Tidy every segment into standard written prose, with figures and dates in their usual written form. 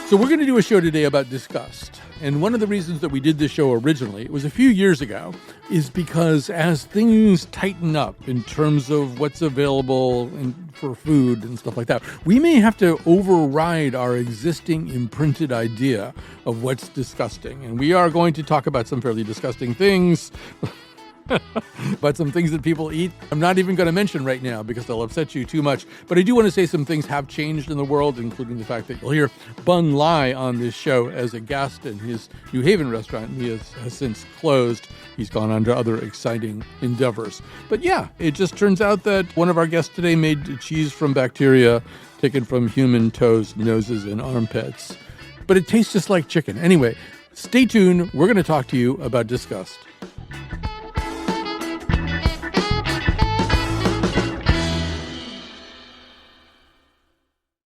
So we're going to do a show today about disgust. And one of the reasons that we did this show originally, it was a few years ago, is because as things tighten up in terms of what's available for food and stuff like that, we may have to override our existing imprinted idea of what's disgusting. And we are going to talk about some fairly disgusting things. But some things that people eat, I'm not even going to mention right now because they'll upset you too much. But I do want to say some things have changed in the world, including the fact that you'll hear Bun Lai on this show as a guest in his New Haven restaurant. He has since closed. He's gone on to other exciting endeavors. But yeah, it just turns out that one of our guests today made cheese from bacteria taken from human toes, noses, and armpits. But it tastes just like chicken. Anyway, stay tuned. We're going to talk to you about disgust.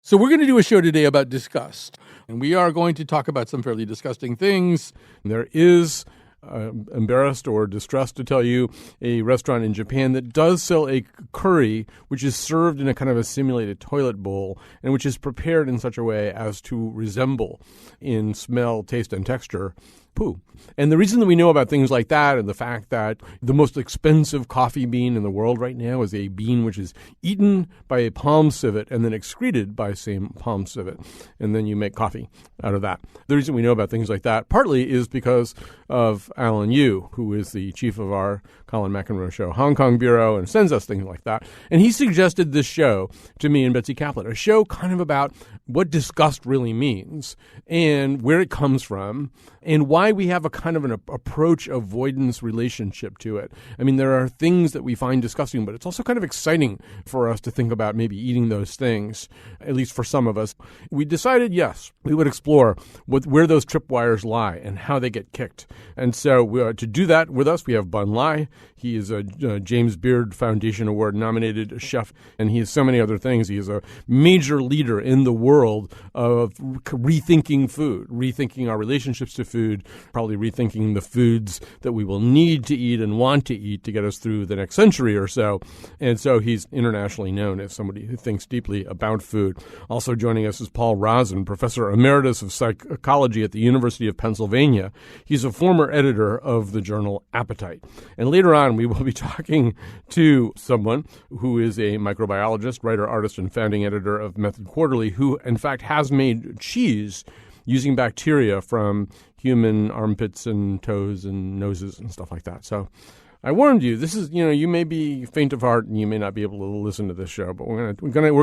So we're going to do a show today about disgust, and we are going to talk about some fairly disgusting things. There is, embarrassed or distressed to tell you, a restaurant in Japan that does sell a curry which is served in a kind of a simulated toilet bowl and which is prepared in such a way as to resemble in smell, taste, and texture poo. And the reason that we know about things like that and the fact that the most expensive coffee bean in the world right now is a bean which is eaten by a palm civet and then excreted by the same palm civet. And then you make coffee out of that. The reason we know about things like that partly is because of Alan Yu, who is the chief of our Colin McEnroe show Hong Kong Bureau and sends us things like that. And he suggested this show to me and Betsy Kaplan, a show kind of about what disgust really means and where it comes from and why we have a kind of an approach avoidance relationship to it. I mean, there are things that we find disgusting, but it's also kind of exciting for us to think about maybe eating those things, at least for some of us. We decided, yes, we would explore where those tripwires lie and how they get kicked. And so to do that with us, we have Bun Lai. He is a James Beard Foundation Award nominated chef, and he has so many other things. He is a major leader in the world of rethinking food, rethinking our relationships to food, probably rethinking the foods that we will need to eat and want to eat to get us through the next century or so. And so he's internationally known as somebody who thinks deeply about food. Also joining us is Paul Rozin, professor emeritus of psychology at the University of Pennsylvania. He's a former editor of the journal Appetite. And later on, we will be talking to someone who is a microbiologist, writer, artist, and founding editor of Method Quarterly, who, in fact, has made cheese using bacteria from human armpits and toes and noses and stuff like that. So I warned you, this is, you may be faint of heart and you may not be able to listen to this show, but we're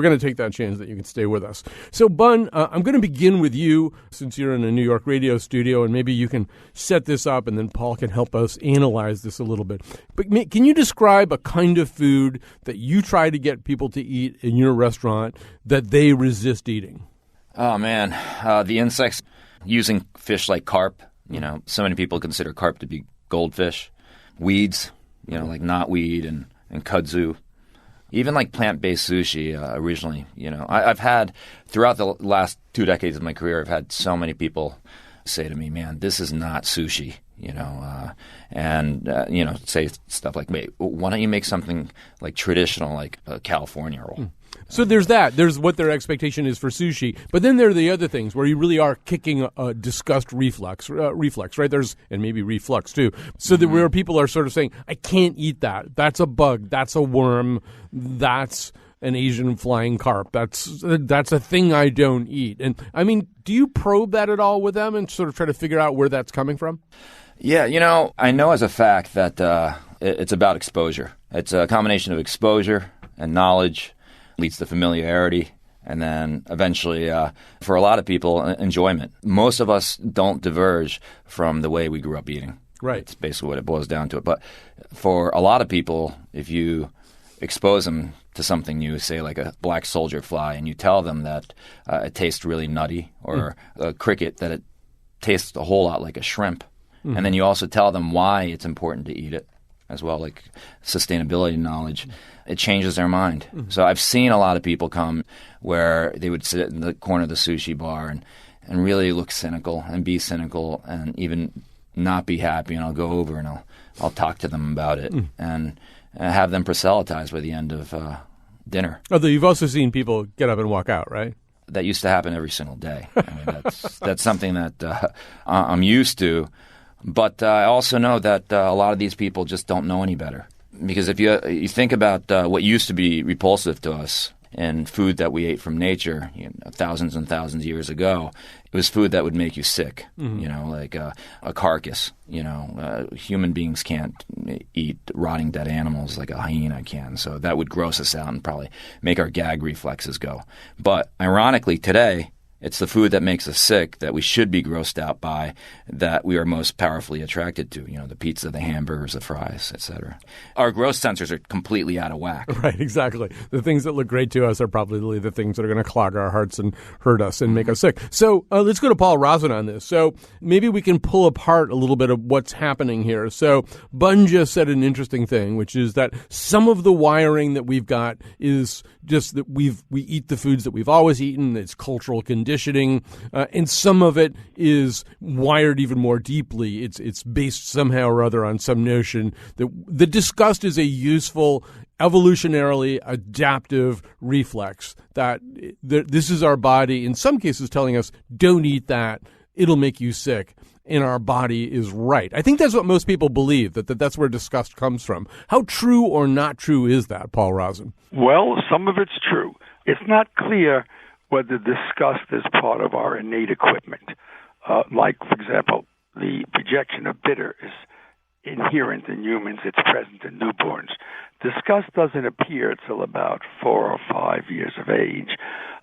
gonna take that chance that you can stay with us. So Bun, I'm going to begin with you since you're in a New York radio studio, and maybe you can set this up and then Paul can help us analyze this a little bit. But can you describe a kind of food that you try to get people to eat in your restaurant that they resist eating? Oh man, the insects, using fish like carp. So many people consider carp to be goldfish. Weeds, like knotweed and kudzu. Even like plant-based sushi originally, I've had, throughout the last 2 decades of my career, I've had so many people say to me, man, this is not sushi, and say stuff like, wait, why don't you make something like traditional, like a California roll? So there's that. There's what their expectation is for sushi. But then there are the other things where you really are kicking a disgust reflex, right? And maybe reflux too. So that where people are sort of saying, I can't eat that. That's a bug. That's a worm. That's an Asian flying carp. That's a thing I don't eat. And I mean, do you probe that at all with them and sort of try to figure out where that's coming from? Yeah, I know as a fact that it's about exposure. It's a combination of exposure and knowledge leads to familiarity, and then eventually, for a lot of people, enjoyment. Most of us don't diverge from the way we grew up eating. Right. It's basically what it boils down to. But for a lot of people, if you expose them to something new, say like a black soldier fly, and you tell them that it tastes really nutty, or a cricket that it tastes a whole lot like a shrimp, and then you also tell them why it's important to eat it, as well, like sustainability knowledge, it changes their mind. So I've seen a lot of people come where they would sit in the corner of the sushi bar and really look cynical and be cynical and even not be happy, and I'll go over and I'll talk to them about it and have them proselytize by the end of dinner. Although you've also seen people get up and walk out, right? that used to happen every single day. I mean, that's something that I'm used to. But I also know that a lot of these people just don't know any better. Because if you think about what used to be repulsive to us and food that we ate from nature thousands and thousands of years ago, it was food that would make you sick, like a carcass. Human beings can't eat rotting dead animals like a hyena can. So that would gross us out and probably make our gag reflexes go. But ironically, today, it's the food that makes us sick that we should be grossed out by that we are most powerfully attracted to, the pizza, the hamburgers, the fries, etc. Our gross sensors are completely out of whack. Right, exactly. The things that look great to us are probably the things that are going to clog our hearts and hurt us and make us sick. So let's go to Paul Rozin on this. So maybe we can pull apart a little bit of what's happening here. So Bun just said an interesting thing, which is that some of the wiring that we've got is just that we eat the foods that we've always eaten. It's cultural conditioning, and some of it is wired even more deeply. It's based somehow or other on some notion that the disgust is a useful, evolutionarily adaptive reflex, that this is our body, in some cases, telling us, don't eat that, it'll make you sick. And our body is right. I think that's what most people believe, that's where disgust comes from. How true or not true is that, Paul Rozin? Well, some of it's true. It's not clear whether disgust is part of our innate equipment. Like, for example, the rejection of bitter is inherent in humans. It's present in newborns. Disgust doesn't appear till about 4 or 5 years of age.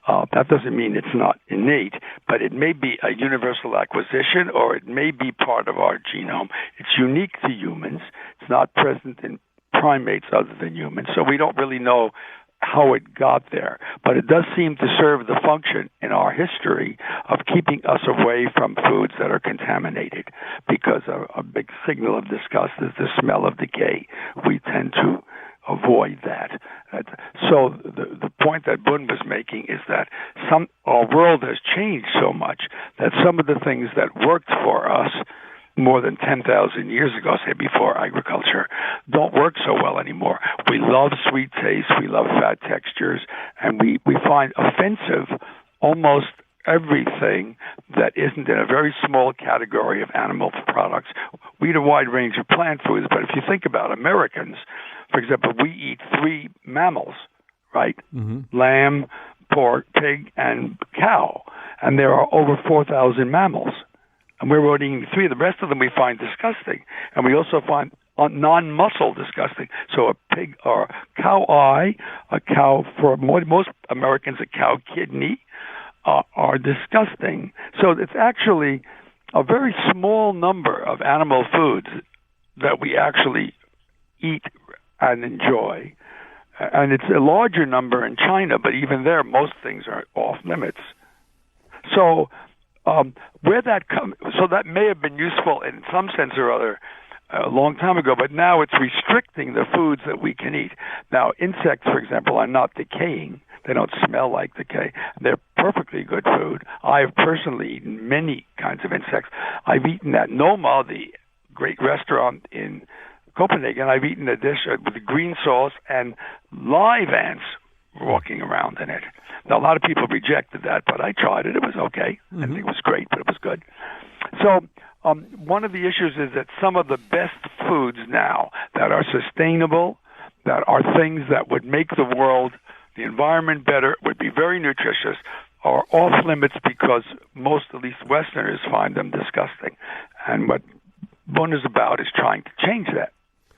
That doesn't mean it's not innate, but it may be a universal acquisition or it may be part of our genome. It's unique to humans. It's not present in primates other than humans, so we don't really know how it got there. But it does seem to serve the function in our history of keeping us away from foods that are contaminated, because a big signal of disgust is the smell of decay. We tend to avoid that. So the point that Bun was making is that our world has changed so much that some of the things that worked for us more than 10,000 years ago, say before agriculture, don't work so well anymore. We love sweet taste, we love fat textures, and we find offensive almost everything that isn't in a very small category of animal products. We eat a wide range of plant foods, but if you think about Americans, for example, we eat 3 mammals, right? Mm-hmm. Lamb, pork, pig, and cow. And there are over 4,000 mammals. And we're only eating 3. The rest of them we find disgusting. And we also find non-muscle disgusting. So a pig or a cow eye, a cow, for most Americans, a cow kidney, are disgusting. So it's actually a very small number of animal foods that we actually eat and enjoy. And it's a larger number in China, but even there, most things are off limits. So where that so that may have been useful in some sense or other a long time ago, but now it's restricting the foods that we can eat. Now, insects, for example, are not decaying. They don't smell like decay. They're perfectly good food. I have personally eaten many kinds of insects. I've eaten at Noma, the great restaurant in Copenhagen. I've eaten a dish with green sauce and live ants walking around in it. Now, a lot of people rejected that, but I tried it. It was okay. Mm-hmm. I think it was great, but it was good. So one of the issues is that some of the best foods now that are sustainable, that are things that would make the world, the environment better, would be very nutritious, are off limits because most, at least Westerners, find them disgusting. And what Bun is about is trying to change that.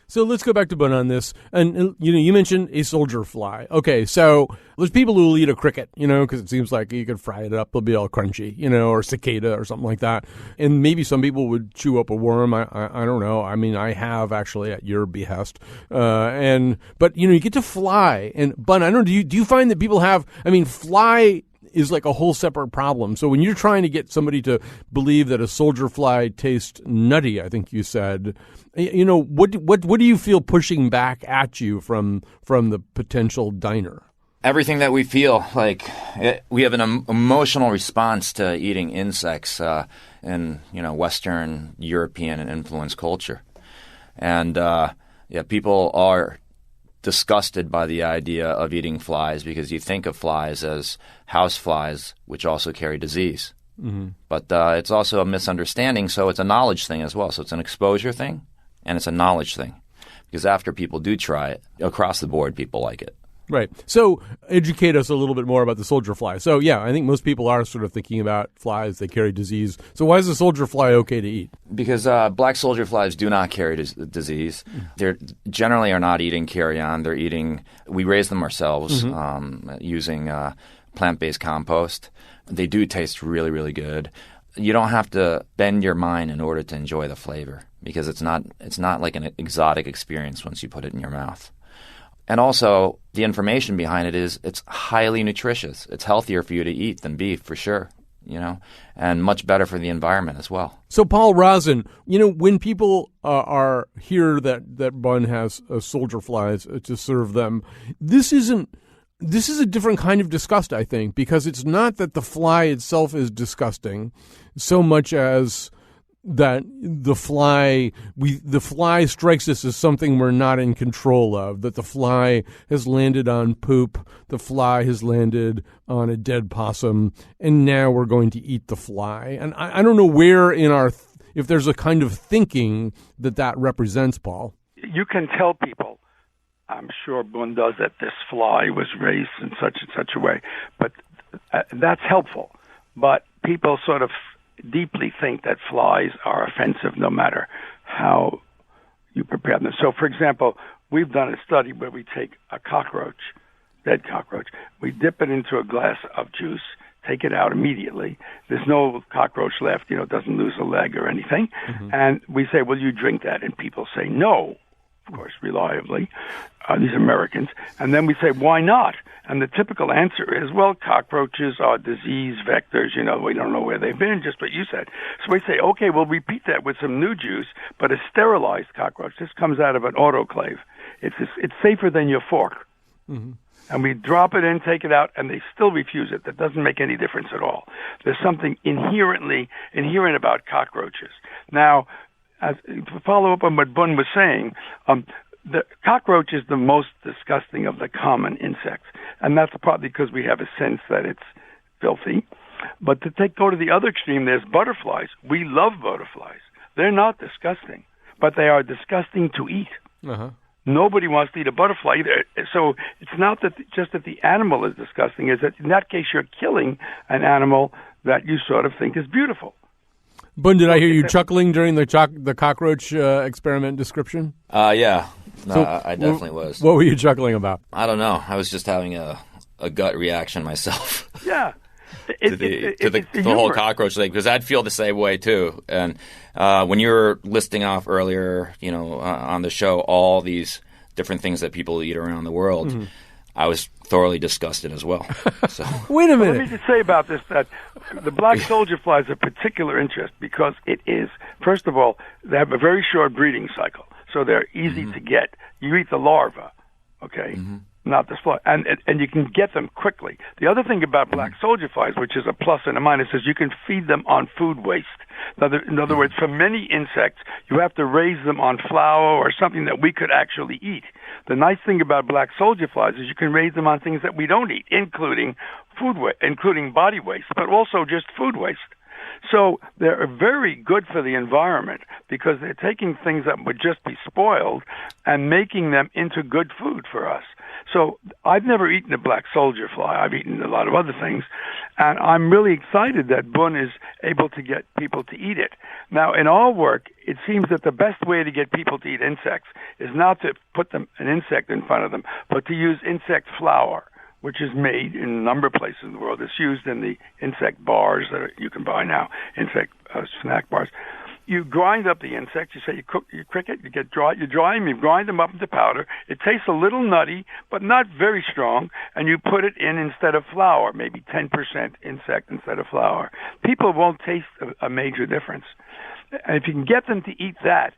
So let's go back to Bun on this. And you mentioned a soldier fly. Okay, so there's people who will eat a cricket, because it seems like you could fry it up, it'll be all crunchy, or cicada or something like that. And maybe some people would chew up a worm. I don't know. I mean, I have actually at your behest. But you get to fly. And Bun, I don't know. Do you find that people have? I mean, fly is like a whole separate problem. So when you're trying to get somebody to believe that a soldier fly tastes nutty, I think you said, what do you feel pushing back at you from the potential diner? Everything that we feel like we have an emotional response to eating insects in Western European and influenced culture, and people are disgusted by the idea of eating flies because you think of flies as house flies, which also carry disease. Mm-hmm. But it's also a misunderstanding, so it's a knowledge thing as well. So it's an exposure thing, and it's a knowledge thing. Because after people do try it, across the board, people like it. Right. So educate us a little bit more about the soldier fly. So, yeah, I think most people are sort of thinking about flies. They carry disease. So why is the soldier fly okay to eat? Because black soldier flies do not carry disease. They generally are not eating carrion. They're eating – we raise them ourselves using plant-based compost. They do taste really, really good. You don't have to bend your mind in order to enjoy the flavor because it's not like an exotic experience once you put it in your mouth. And also, the information behind it is it's highly nutritious. It's healthier for you to eat than beef, for sure, and much better for the environment as well. So, Paul Rozin, when people are here that Bun has soldier flies to serve them, this is a different kind of disgust, I think, because it's not that the fly itself is disgusting so much as that the fly strikes us as something we're not in control of, that the fly has landed on poop, the fly has landed on a dead possum, and now we're going to eat the fly. And I don't know where if there's a kind of thinking that represents, Paul. You can tell people, I'm sure Bun does, that this fly was raised in such and such a way, but that's helpful. But people sort of deeply think that flies are offensive no matter how you prepare them. So, for example, we've done a study where we take a dead cockroach, we dip it into a glass of juice, take it out immediately. There's no cockroach left, it doesn't lose a leg or anything. Mm-hmm. And we say, will you drink that? And people say no, of course, reliably, these Americans. And then we say, why not? And the typical answer is, well, cockroaches are disease vectors. We don't know where they've been, just what you said. So we say, okay, we'll repeat that with some new juice, but a sterilized cockroach. This comes out of an autoclave. It's safer than your fork. Mm-hmm. And we drop it in, take it out, and they still refuse it. That doesn't make any difference at all. There's something inherent about cockroaches. Now, to follow up on what Bun was saying, the cockroach is the most disgusting of the common insects, and that's partly because we have a sense that it's filthy. But go to the other extreme, there's butterflies. We love butterflies. They're not disgusting, but they are disgusting to eat. Uh-huh. Nobody wants to eat a butterfly either. So it's not just that the animal is disgusting, it's that in that case you're killing an animal that you sort of think is beautiful. Bun, did I hear you chuckling during the cockroach experiment description? Yeah. No, I definitely was. What were you chuckling about? I don't know. I was just having a gut reaction myself. Yeah. to the whole cockroach thing, because I'd feel the same way too. And when you were listing off earlier, on the show, all these different things that people eat around the world, mm-hmm. I was thoroughly disgusted as well. So. Wait a minute. Let me just say about this that the black soldier fly is of particular interest because it is, first of all, they have a very short breeding cycle, so they're easy mm-hmm. to get. You eat the larva, okay? Mm-hmm. Not the fly, and you can get them quickly. The other thing about black soldier flies, which is a plus and a minus, is you can feed them on food waste. In other words, for many insects, you have to raise them on flour or something that we could actually eat. The nice thing about black soldier flies is you can raise them on things that we don't eat, including including body waste, but also just food waste. So they're very good for the environment because they're taking things that would just be spoiled and making them into good food for us. So I've never eaten a black soldier fly. I've eaten a lot of other things. And I'm really excited that Bun is able to get people to eat it. Now, in our work, it seems that the best way to get people to eat insects is not to put an insect in front of them, but to use insect flour, which is made in a number of places in the world. It's used in the insect bars that you can buy now, insect snack bars. You grind up the insects. You say you cook it. You dry them. You grind them up into powder. It tastes a little nutty, but not very strong. And you put it in instead of flour, maybe 10% insect instead of flour. People won't taste a major difference. And if you can get them to eat that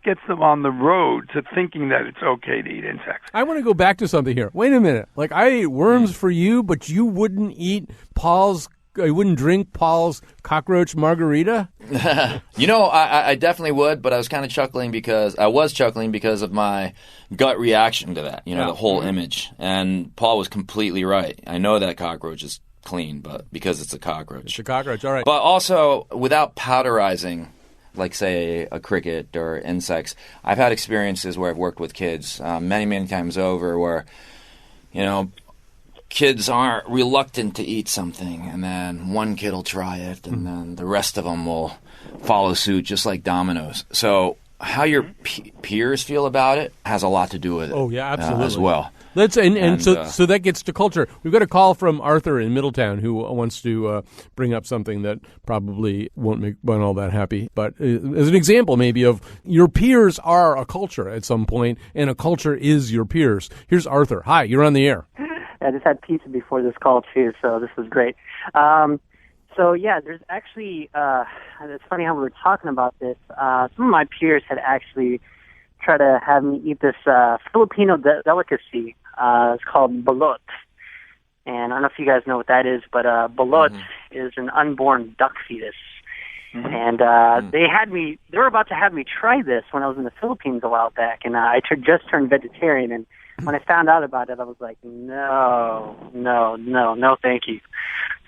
gets them on the road to thinking that it's okay to eat insects. I want to go back to something here. Wait a minute. Like, I ate worms for you, but you wouldn't eat Paul's drink Paul's cockroach margarita? I definitely would, but I was chuckling because of my gut reaction to that, the whole image. And Paul was completely right. I know that cockroach is clean, but because it's a cockroach. It's a cockroach, all right. But also, without powderizing, like, say, a cricket or insects, I've had experiences where I've worked with kids many, many times over where, kids are reluctant to eat something, and then one kid will try it, and then the rest of them will follow suit, just like dominoes. So how your peers feel about it has a lot to do with it. Oh, yeah, absolutely. As well. So that gets to culture. We've got a call from Arthur in Middletown who wants to bring up something that probably won't make Bun all that happy. But as an example, maybe, of your peers are a culture at some point, and a culture is your peers. Here's Arthur. Hi, you're on the air. I just had pizza before this call, too, so this was great. There's actually, it's funny how we were talking about this. Some of my peers had actually tried to have me eat this Filipino delicacy. It's called balut. And I don't know if you guys know what that is, but balut is an unborn duck fetus. And they were about to have me try this when I was in the Philippines a while back, and I just turned vegetarian, and when I found out about it, I was like, no, thank you.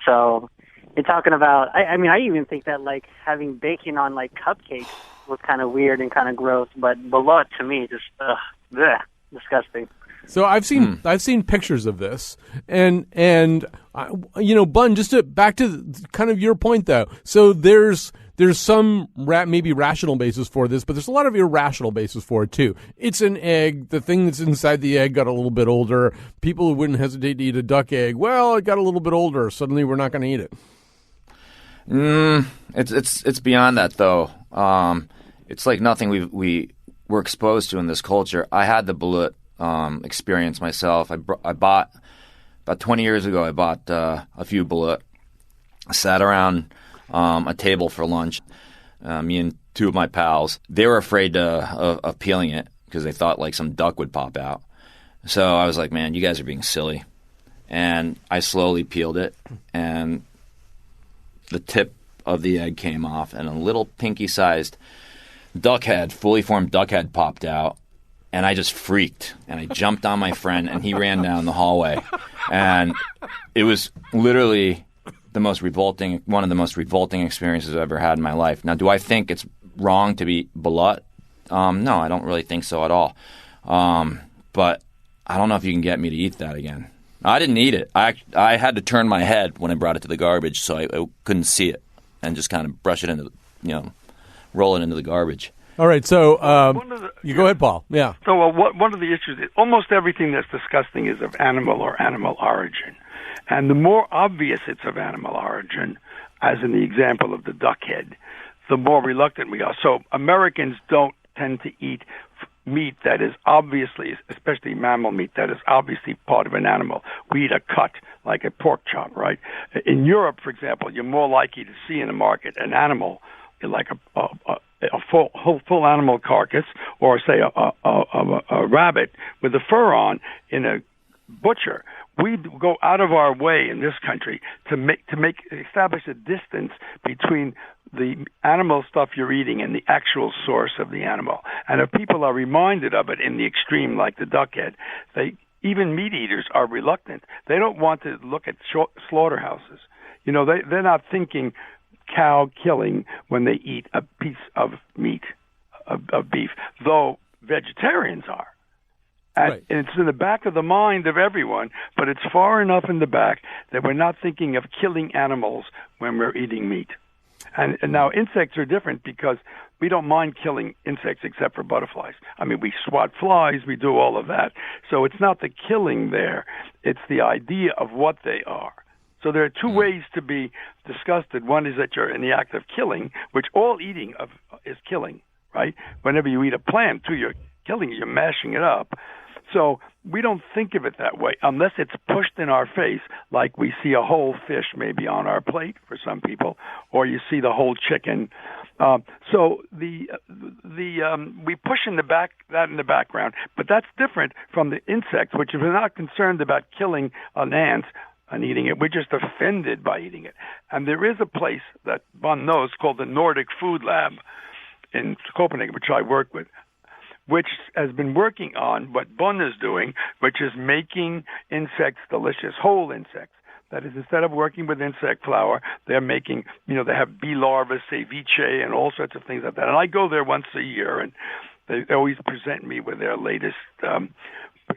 So you're talking about, I even think that, like, having bacon on, like, cupcakes was kind of weird and kind of gross, but balut to me just, disgusting. So I've seen pictures of this, and Bun, just back to kind of your point though. So there's some maybe rational basis for this, but there's a lot of irrational basis for it too. It's an egg. The thing that's inside the egg got a little bit older. People who wouldn't hesitate to eat a duck egg, well, it got a little bit older. Suddenly, we're not going to eat it. It's beyond that though. It's like nothing we were exposed to in this culture. I had the balut experience myself. I bought about 20 years ago. I bought a few balut. I sat around a table for lunch. Me and two of my pals. They were afraid of peeling it because they thought like some duck would pop out. So I was like, "Man, you guys are being silly." And I slowly peeled it, and the tip of the egg came off, and a little pinky-sized fully formed duck head popped out. And I just freaked, and I jumped on my friend, and he ran down the hallway. And it was literally one of the most revolting experiences I've ever had in my life. Now, do I think it's wrong to eat balut? No, I don't really think so at all. But I don't know if you can get me to eat that again. I didn't eat it. I had to turn my head when I brought it to the garbage, so I couldn't see it, and just kind of brush it into, roll it into the garbage. All right, so you go ahead, Paul. Yeah. So one of the issues is almost everything that's disgusting is of animal or animal origin. And the more obvious it's of animal origin, as in the example of the duck head, the more reluctant we are. So Americans don't tend to eat meat that is obviously, especially mammal meat, that is obviously part of an animal. We eat a cut, like a pork chop, right? In Europe, for example, you're more likely to see in the market an animal like a full animal carcass, or say a rabbit with the fur on in a butcher. We go out of our way in this country to establish a distance between the animal stuff you're eating and the actual source of the animal. And if people are reminded of it in the extreme, like the duck head, even meat eaters are reluctant. They don't want to look at slaughterhouses. They're not thinking cow killing when they eat a piece of meat, of beef, though vegetarians are. And it's in the back of the mind of everyone, but it's far enough in the back that we're not thinking of killing animals when we're eating meat. And now insects are different because we don't mind killing insects except for butterflies. I mean, we swat flies, we do all of that. So it's not the killing there, it's the idea of what they are. So there are two ways to be disgusted. One is that you're in the act of killing, which all eating is killing, right? Whenever you eat a plant, too, you're killing it, you're mashing it up. So we don't think of it that way unless it's pushed in our face, like we see a whole fish maybe on our plate for some people, or you see the whole chicken. So we push in the background, but that's different from the insects, which if we're not concerned about killing an ant, on eating it. We're just offended by eating it. And there is a place that Bun knows called the Nordic Food Lab in Copenhagen, which I work with, which has been working on what Bun is doing, which is making insects delicious, whole insects. That is, instead of working with insect flour, they're making, they have bee larvae, ceviche, and all sorts of things like that. And I go there once a year, and they always present me with their latest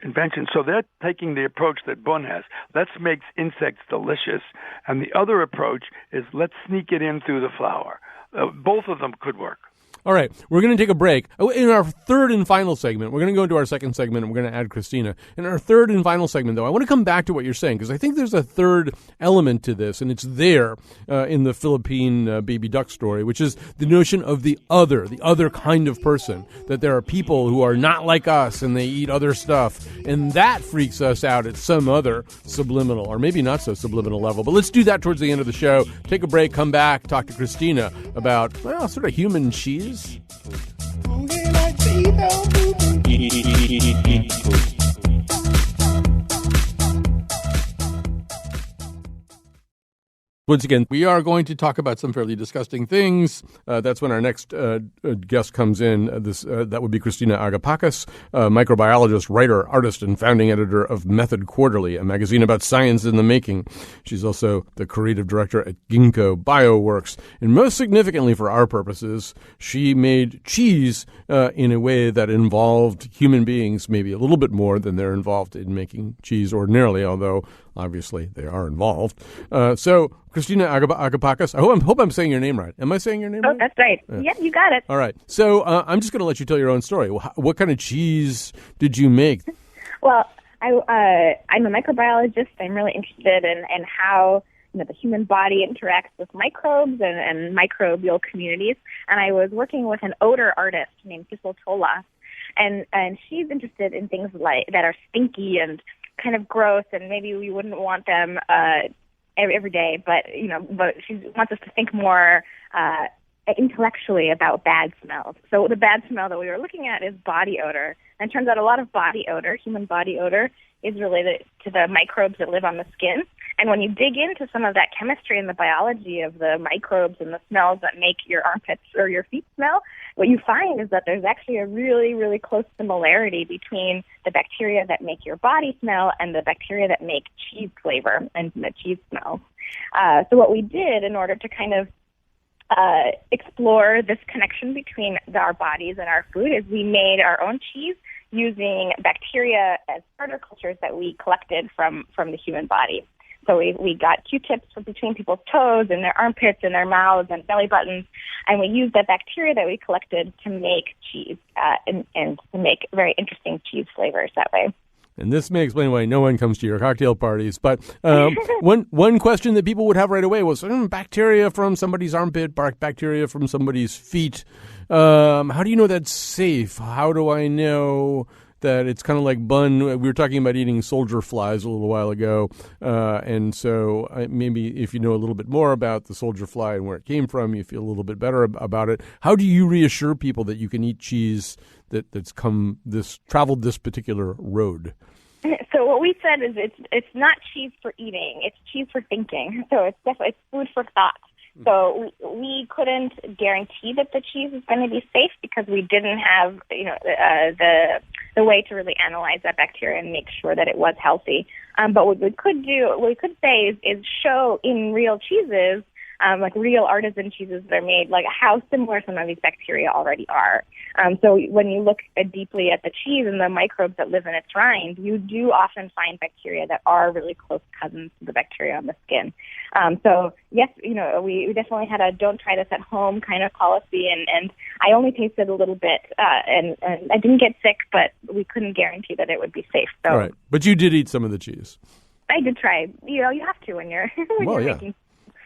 invention. So they're taking the approach that Bun has. Let's make insects delicious. And the other approach is let's sneak it in through the flour. Both of them could work. All right, we're going to take a break. In our third and final segment, we're going to go into our second segment, and we're going to add Christina. In our third and final segment, though, I want to come back to what you're saying, because I think there's a third element to this, and it's there in the Philippine baby duck story, which is the notion of the other kind of person, that there are people who are not like us, and they eat other stuff, and that freaks us out at some other subliminal, or maybe not so subliminal level. But let's do that towards the end of the show. Take a break, come back, talk to Christina about, sort of human cheese. Once again, we are going to talk about some fairly disgusting things. That's when our next guest comes in. That would be Christina Agapakis, microbiologist, writer, artist, and founding editor of Method Quarterly, a magazine about science in the making. She's also the creative director at Ginkgo Bioworks. And most significantly for our purposes, she made cheese in a way that involved human beings maybe a little bit more than they're involved in making cheese ordinarily, although obviously they are involved. So Christina Agapakis, I hope I'm saying your name right. Am I saying your name right? Oh, that's right. Yeah, you got it. All right. So I'm just going to let you tell your own story. What kind of cheese did you make? Well, I'm a microbiologist. I'm really interested in how the human body interacts with microbes and microbial communities. And I was working with an odor artist named Kissel Tola, and she's interested in things like that are stinky and kind of gross, and maybe we wouldn't want them every day, but she wants us to think more intellectually about bad smells. So the bad smell that we were looking at is body odor. And it turns out a lot of body odor, human body odor, is related to the microbes that live on the skin. And when you dig into some of that chemistry and the biology of the microbes and the smells that make your armpits or your feet smell, what you find is that there's actually a really, really close similarity between the bacteria that make your body smell and the bacteria that make cheese flavor and the cheese smell. So what we did in order to kind of explore this connection between our bodies and our food is we made our own cheese using bacteria as starter cultures that we collected from the human body. So we got Q-tips from between people's toes and their armpits and their mouths and belly buttons, and we used the bacteria that we collected to make cheese and to make very interesting cheese flavors that way. And this may explain why no one comes to your cocktail parties. But one question that people would have right away was bacteria from somebody's armpit, bacteria from somebody's feet. How do you know that's safe? How do I know that it's kind of like Bun? We were talking about eating soldier flies a little while ago. And so maybe if you know a little bit more about the soldier fly and where it came from, you feel a little bit better about it. How do you reassure people that you can eat cheese that's traveled this particular road? So what we said is it's not cheese for eating, it's cheese for thinking. So it's definitely food for thought. So we couldn't guarantee that the cheese is going to be safe because we didn't have the way to really analyze that bacteria and make sure that it was healthy. But what we could say is show in real cheeses, like real artisan cheeses that are made, like how similar some of these bacteria already are. So when you look deeply at the cheese and the microbes that live in its rind, you do often find bacteria that are really close cousins to the bacteria on the skin. So yes, we definitely had a don't try this at home kind of policy, and I only tasted a little bit, and I didn't get sick, but we couldn't guarantee that it would be safe. So, all right, but you did eat some of the cheese. I did try. You have to when you're making.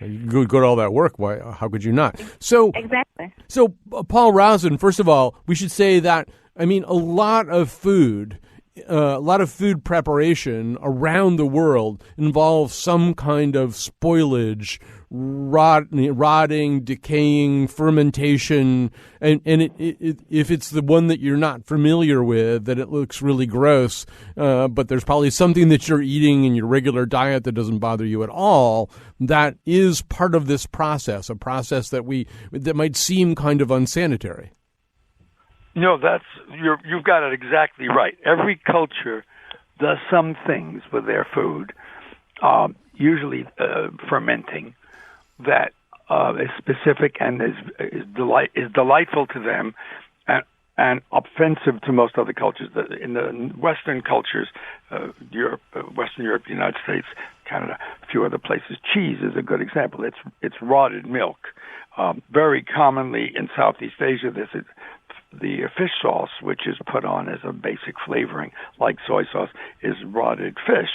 You go to all that work. Why? How could you not? So exactly. So Paul Rozin, first of all, we should say that a lot of food a lot of food preparation around the world involves some kind of spoilage, rotting, decaying, fermentation, and if it's the one that you're not familiar with, then it looks really gross. But there's probably something that you're eating in your regular diet that doesn't bother you at all. That is part of this process, a process that might seem kind of unsanitary. No, you've got it exactly right. Every culture does some things with their food, usually fermenting, that is specific and is delightful to them and offensive to most other cultures. In the Western cultures, Western Europe, United States, Canada, a few other places, cheese is a good example. It's rotted milk. Very commonly in Southeast Asia, this is the fish sauce, which is put on as a basic flavoring, like soy sauce, is rotted fish,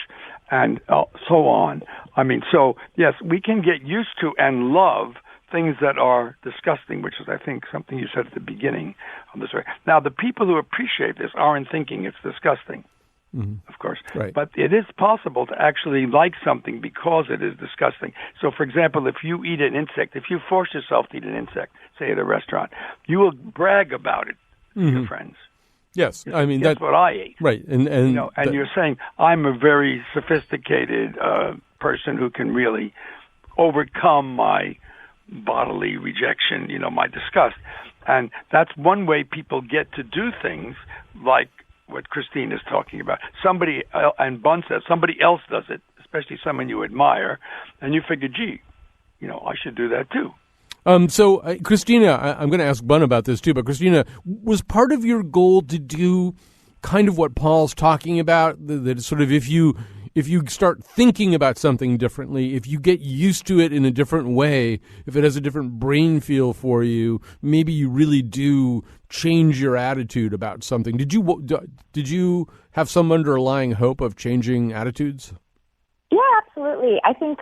and so on. I mean, so, yes, we can get used to and love things that are disgusting, which is, I think, something you said at the beginning of the story. Now, the people who appreciate this aren't thinking it's disgusting, of course. Right. But it is possible to actually like something because it is disgusting. So, for example, if you eat an insect, if you force yourself to eat an insect, say at a restaurant, you will brag about it to your friends. Yes, I mean that's what I ate. Right, and you're saying I'm a very sophisticated person who can really overcome my bodily rejection, my disgust, and that's one way people get to do things like what Christine is talking about. Somebody, and Bun says, somebody else does it, especially someone you admire, and you figure, gee, I should do that too. So, Christina, I'm going to ask Bun about this too, but Christina, was part of your goal to do kind of what Paul's talking about, that sort of if you start thinking about something differently, if you get used to it in a different way, if it has a different brain feel for you, maybe you really do change your attitude about something. Did you have some underlying hope of changing attitudes? Yeah, absolutely. I think,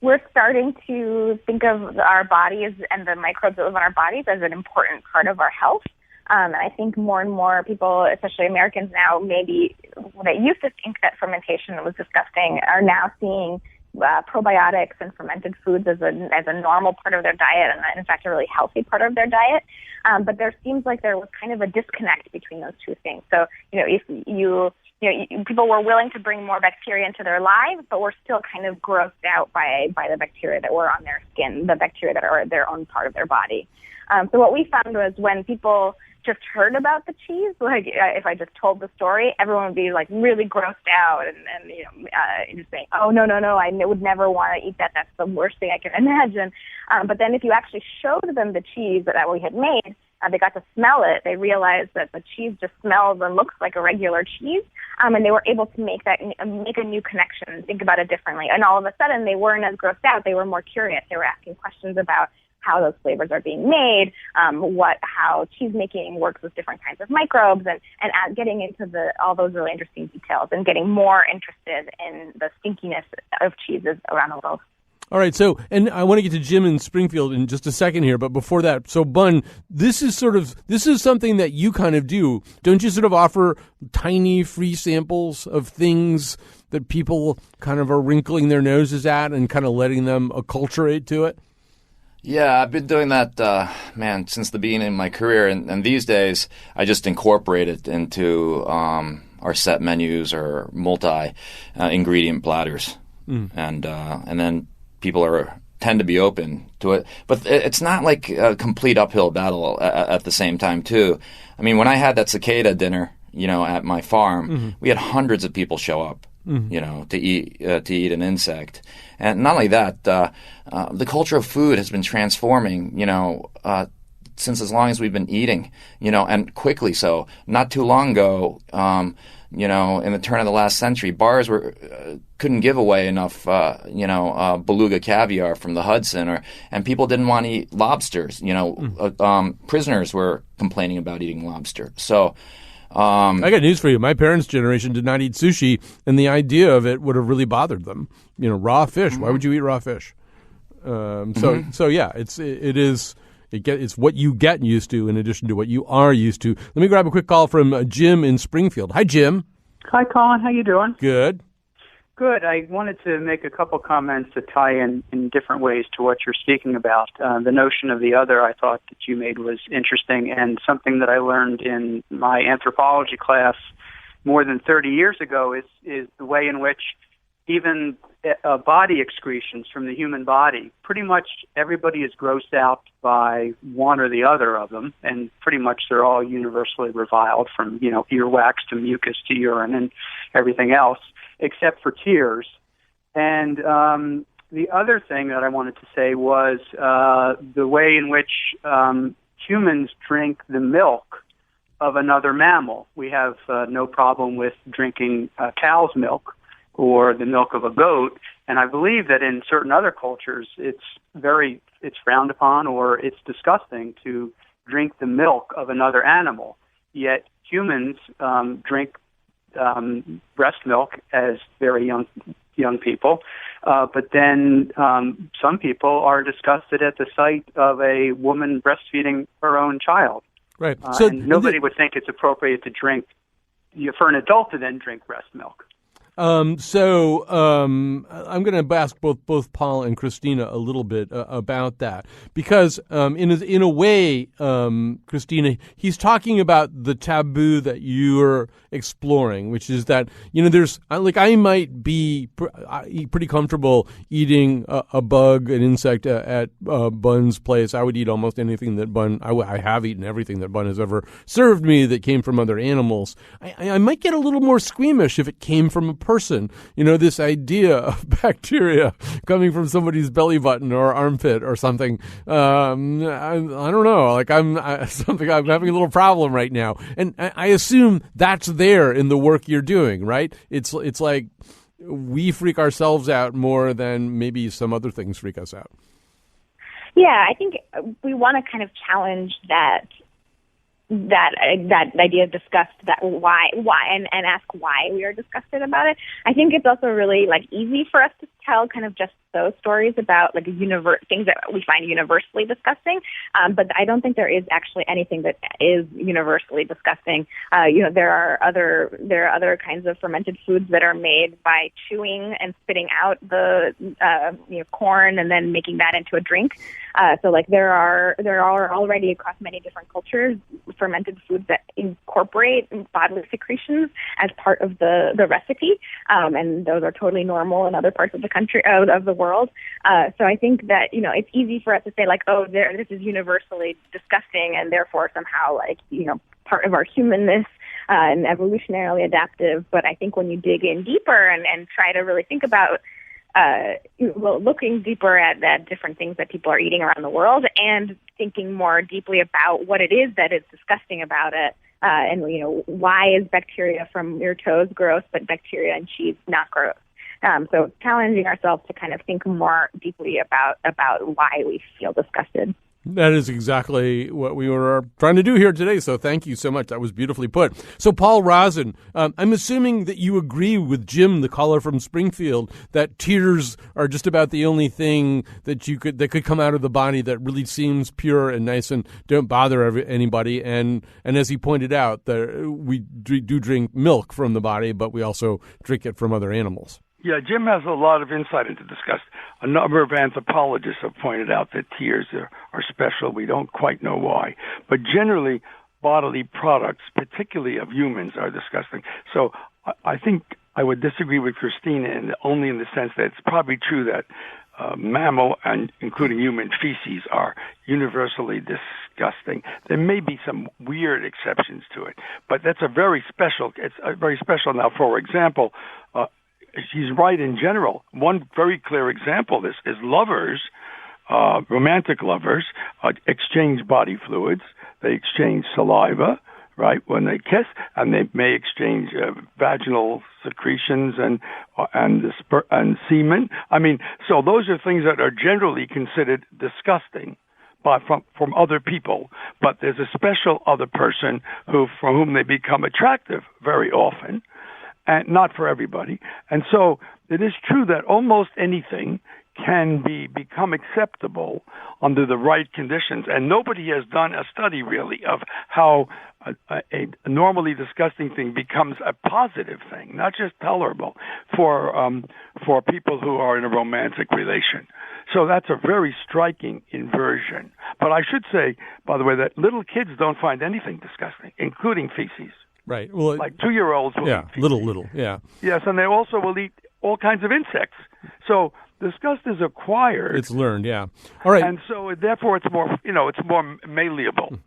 we're starting to think of our bodies and the microbes that live in our bodies as an important part of our health. And I think more and more people, especially Americans now, maybe that used to think that fermentation was disgusting, are now seeing probiotics and fermented foods as a normal part of their diet, and in fact a really healthy part of their diet. But there seems like there was kind of a disconnect between those two things. So, if people were willing to bring more bacteria into their lives, but were still kind of grossed out by the bacteria that were on their skin, the bacteria that are their own part of their body. So what we found was when people just heard about the cheese, like if I just told the story, everyone would be like really grossed out and just saying, oh, no, I would never want to eat that. That's the worst thing I can imagine. But then if you actually showed them the cheese that we had made, they got to smell it. They realized that the cheese just smells and looks like a regular cheese, and they were able to make a new connection and think about it differently. And all of a sudden, they weren't as grossed out. They were more curious. They were asking questions about how those flavors are being made, how cheese making works with different kinds of microbes, and getting into all those really interesting details and getting more interested in the stinkiness of cheeses around the world. All right, so, and I want to get to Jim in Springfield in just a second here, but before that, so Bun, this is something that you kind of do. Don't you sort of offer tiny free samples of things that people kind of are wrinkling their noses at and kind of letting them acculturate to it? Yeah, I've been doing that, since the beginning of my career, and these days I just incorporate it into our set menus or multi-ingredient platters, and then people tend to be open to it. But it's not like a complete uphill battle at the same time, too. I mean, when I had that cicada dinner, at my farm, we had hundreds of people show up, to eat an insect. And not only that, the culture of food has been transforming, since as long as we've been eating, and quickly so. Not too long ago, in the turn of the last century, bars couldn't give away enough, beluga caviar from the Hudson, and people didn't want to eat lobsters. Prisoners were complaining about eating lobster. So, I got news for you. My parents' generation did not eat sushi, and the idea of it would have really bothered them. Raw fish. Why would you eat raw fish? So yeah, it is. It's what you get used to in addition to what you are used to. Let me grab a quick call from Jim in Springfield. Hi, Jim. Hi, Colin. How you doing? Good. Good. I wanted to make a couple comments that tie in different ways to what you're speaking about. The notion of the other I thought that you made was interesting, and something that I learned in my anthropology class more than 30 years ago is the way in which even body excretions from the human body, pretty much everybody is grossed out by one or the other of them, and pretty much they're all universally reviled, from earwax to mucus to urine and everything else, except for tears. And the other thing that I wanted to say was the way in which humans drink the milk of another mammal. We have no problem with drinking cow's milk or the milk of a goat, and I believe that in certain other cultures it's frowned upon, or it's disgusting to drink the milk of another animal. Yet humans drink breast milk as very young people, but then some people are disgusted at the sight of a woman breastfeeding her own child. Right. And nobody would think it's appropriate to drink, for an adult to then drink breast milk. I'm going to ask both Paul and Christina a little bit about that, because in a way, Christina, he's talking about the taboo that you're exploring, which is that there's I might be pretty comfortable eating a bug, an insect at Bun's place. I would eat almost anything that Bun. I have eaten everything that Bun has ever served me that came from other animals. I might get a little more squeamish if it came from a person. This idea of bacteria coming from somebody's belly button or armpit or something. I don't know. I'm having a little problem right now, and I assume that's there in the work you're doing, right? It's like we freak ourselves out more than maybe some other things freak us out. Yeah, I think we want to kind of challenge that idea of disgust, that why and ask why we are disgusted about it. I think it's also really easy for us to tell kind of just those stories about things that we find universally disgusting, but I don't think there is actually anything that is universally disgusting. There are other kinds of fermented foods that are made by chewing and spitting out the corn and then making that into a drink. So there are already across many different cultures fermented foods that incorporate bodily secretions as part of the recipe, and those are totally normal in other parts of the country, of the world. So I think that it's easy for us to say this is universally disgusting, and therefore somehow part of our humanness and evolutionarily adaptive. But I think when you dig in deeper and try to really think about looking deeper at different things that people are eating around the world, and thinking more deeply about what it is that is disgusting about it, and why is bacteria from your toes gross, but bacteria in cheese not gross? So challenging ourselves to kind of think more deeply about why we feel disgusted. That is exactly what we were trying to do here today, so thank you so much. That was beautifully put. So, Paul Rozin, I'm assuming that you agree with Jim, the caller from Springfield, that tears are just about the only thing that could come out of the body that really seems pure and nice and don't bother anybody. And as he pointed out, we do drink milk from the body, but we also drink it from other animals. Yeah, Jim has a lot of insight into disgust. A number of anthropologists have pointed out that tears are special. We don't quite know why. But generally, bodily products, particularly of humans, are disgusting. So I think I would disagree with Christina only in the sense that it's probably true that mammal and including human feces are universally disgusting. There may be some weird exceptions to it, but it's very special. Now, for example, she's right in general. One very clear example is lovers, romantic lovers, exchange body fluids. They exchange saliva, right, when they kiss, and they may exchange vaginal secretions and semen. I mean, so those are things that are generally considered disgusting from other people, but there's a special other person for whom they become attractive very often, and not for everybody. And so it is true that almost anything can become acceptable under the right conditions. And nobody has done a study really of how a normally disgusting thing becomes a positive thing, not just tolerable for people who are in a romantic relation. So that's a very striking inversion. But I should say, by the way, that little kids don't find anything disgusting, including feces. Right. Well, like 2-year-olds will eat feces. little, yeah. Yes, and they also will eat all kinds of insects. So disgust is acquired. It's learned, yeah. All right. And so therefore it's more, it's more malleable.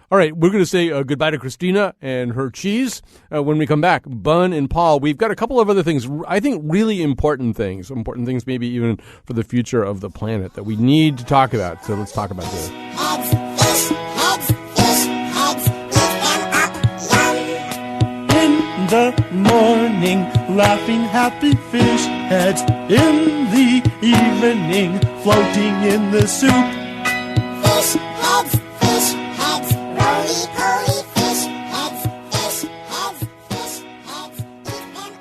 All right, we're going to say goodbye to Christina and her cheese when we come back. Bun and Paul, we've got a couple of other things, I think really important things maybe even for the future of the planet that we need to talk about. So let's talk about this. In the morning, laughing happy fish heads. In the evening, floating in the soup. Fish heads, roly-poly fish heads, fish heads, fish heads, eat them up.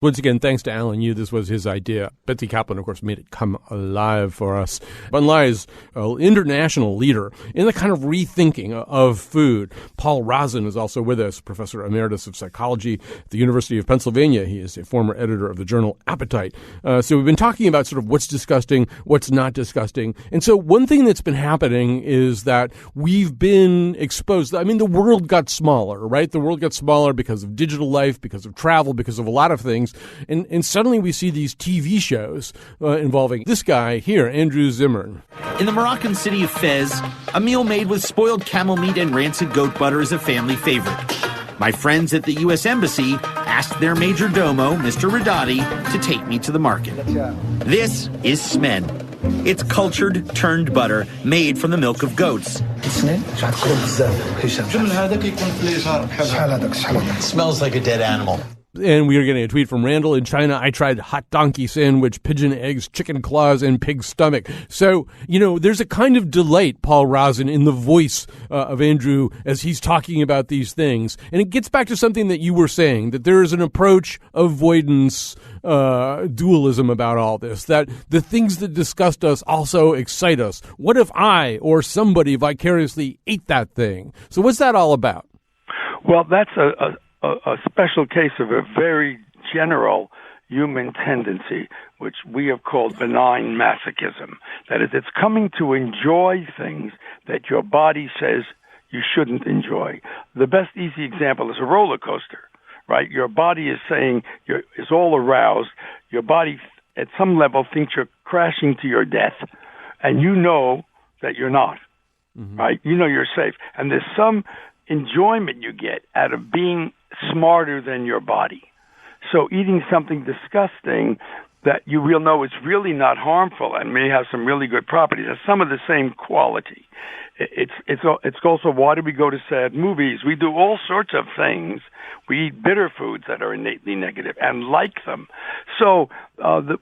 Once again, thanks to Alan Yu. This was his idea. Betsy Kaplan, of course, made it come alive for us. Bun Lai is an international leader in the kind of rethinking of food. Paul Rozin is also with us, professor emeritus of psychology at the University of Pennsylvania. He is a former editor of the journal Appetite. So we've been talking about sort of what's disgusting, what's not disgusting. And so one thing that's been happening is that we've been exposed. I mean, the world got smaller, right? The world got smaller because of digital life, because of travel, because of a lot of things. And suddenly we see these TV shows involving this guy here, Andrew Zimmern. In the Moroccan city of Fez, a meal made with spoiled camel meat and rancid goat butter is a family favorite. My friends at the U.S. Embassy asked their major domo, Mr. Radati, to take me to the market. This is smen. It's cultured, turned butter made from the milk of goats. Smells like a dead animal. And we are getting a tweet from Randall. In China, I tried hot donkey sandwich, pigeon eggs, chicken claws, and pig stomach. So, there's a kind of delight, Paul Rozin, in the voice of Andrew as he's talking about these things. And it gets back to something that you were saying, that there is an approach avoidance dualism about all this, that the things that disgust us also excite us. What if I or somebody vicariously ate that thing? So what's that all about? Well, that's a special case of a very general human tendency, which we have called benign masochism. That is, it's coming to enjoy things that your body says you shouldn't enjoy. The best easy example is a roller coaster, right? Your body is saying, is all aroused. Your body, at some level, thinks you're crashing to your death, and you know that you're not, right? You know you're safe. And there's some enjoyment you get out of being smarter than your body. So eating something disgusting that you will know is really not harmful and may have some really good properties has some of the same quality. It's also why do we go to sad movies? We do all sorts of things. We eat bitter foods that are innately negative and like them. So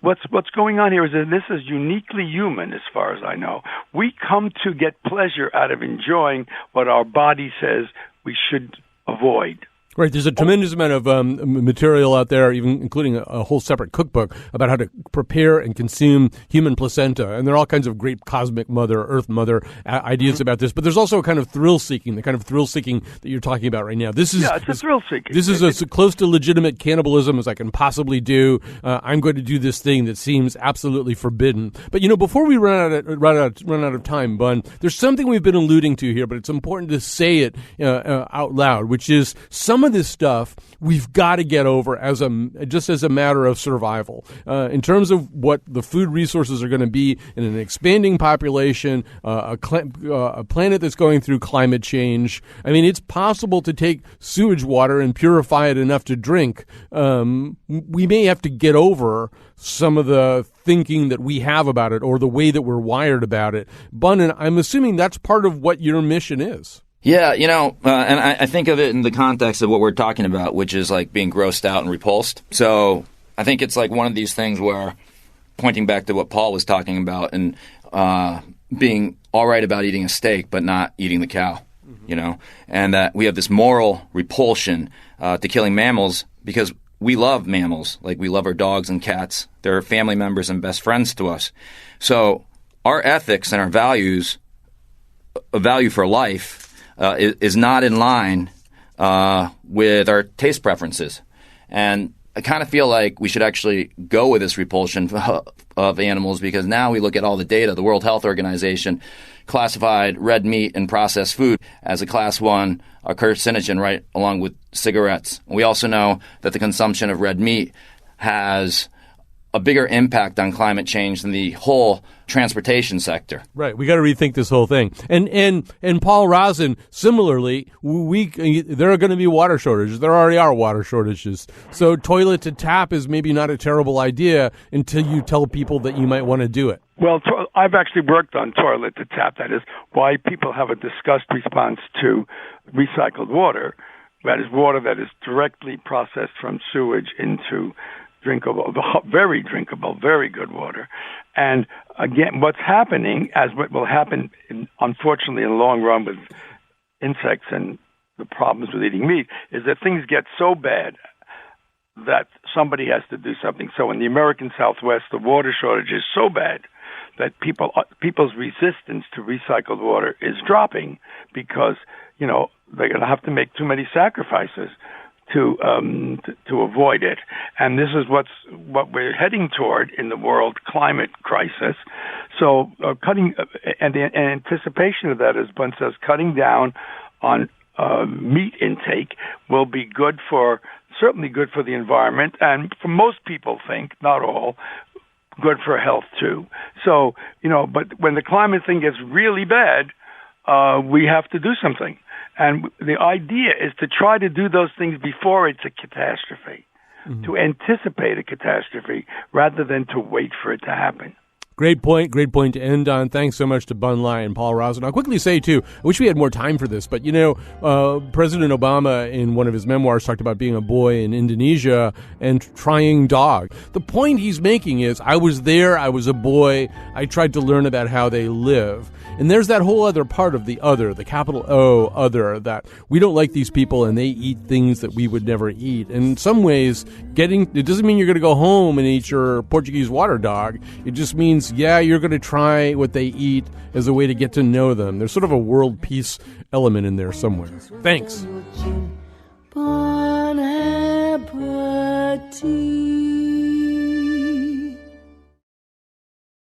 what's going on here is that this is uniquely human as far as I know. We come to get pleasure out of enjoying what our body says we should avoid. Right. There's a tremendous amount of material out there, even including a whole separate cookbook about how to prepare and consume human placenta. And there are all kinds of great cosmic mother, earth mother ideas about this. But there's also a kind of thrill-seeking, the kind of thrill-seeking that you're talking about right now. It's a thrill-seeking. This is as close to legitimate cannibalism as I can possibly do. I'm going to do this thing that seems absolutely forbidden. But, before we run out of time, Bun, there's something we've been alluding to here, but it's important to say it out loud, which is some of this stuff we've got to get over just as a matter of survival. In terms of what the food resources are going to be in an expanding population, a planet that's going through climate change. I mean, it's possible to take sewage water and purify it enough to drink. We may have to get over some of the thinking that we have about it or the way that we're wired about it. Bun, and I'm assuming that's part of what your mission is. Yeah, and I think of it in the context of what we're talking about, which is like being grossed out and repulsed. So I think it's like one of these things where, pointing back to what Paul was talking about, and being all right about eating a steak but not eating the cow, and that we have this moral repulsion to killing mammals because we love mammals, like we love our dogs and cats. They're family members and best friends to us. So our ethics and our values, a value for life, is not in line with our taste preferences. And I kind of feel like we should actually go with this repulsion of animals, because now we look at all the data. The World Health Organization classified red meat and processed food as a class 1 carcinogen, right along with cigarettes. We also know that the consumption of red meat has a bigger impact on climate change than the whole transportation sector. Right. We got to rethink this whole thing. And Paul Rozin, similarly, there are going to be water shortages. There already are water shortages. So toilet to tap is maybe not a terrible idea until you tell people that you might want to do it. Well, I've actually worked on toilet to tap. That is why people have a disgust response to recycled water. That is water that is directly processed from sewage into drinkable, very drinkable, very good water. And again, what's happening, as what will happen, unfortunately, in the long run with insects and the problems with eating meat, is that things get so bad that somebody has to do something. So in the American Southwest, the water shortage is so bad that people's resistance to recycled water is dropping, because, you know, they're going to have to make too many sacrifices to avoid it. And this is what we're heading toward in the world climate crisis. So cutting and the anticipation of that, as Bun says, cutting down on meat intake will be certainly good for the environment, and for most people think, not all, good for health too. So, you know, but when the climate thing gets really bad, we have to do something. And the idea is to try to do those things before it's a catastrophe, to anticipate a catastrophe rather than to wait for it to happen. Great point to end on. Thanks so much to Bun Lai and Paul Rozin. I'll quickly say, too, I wish we had more time for this, but, you know, President Obama, in one of his memoirs, talked about being a boy in Indonesia and trying dog. The point he's making is, I was there, I was a boy, I tried to learn about how they live. And there's that whole other part of the other, the capital O, other, that we don't like these people and they eat things that we would never eat. And in some ways, it doesn't mean you're going to go home and eat your Portuguese water dog. It just means, yeah, you're going to try what they eat as a way to get to know them. There's sort of a world peace element in there somewhere. Thanks. Bon appetit.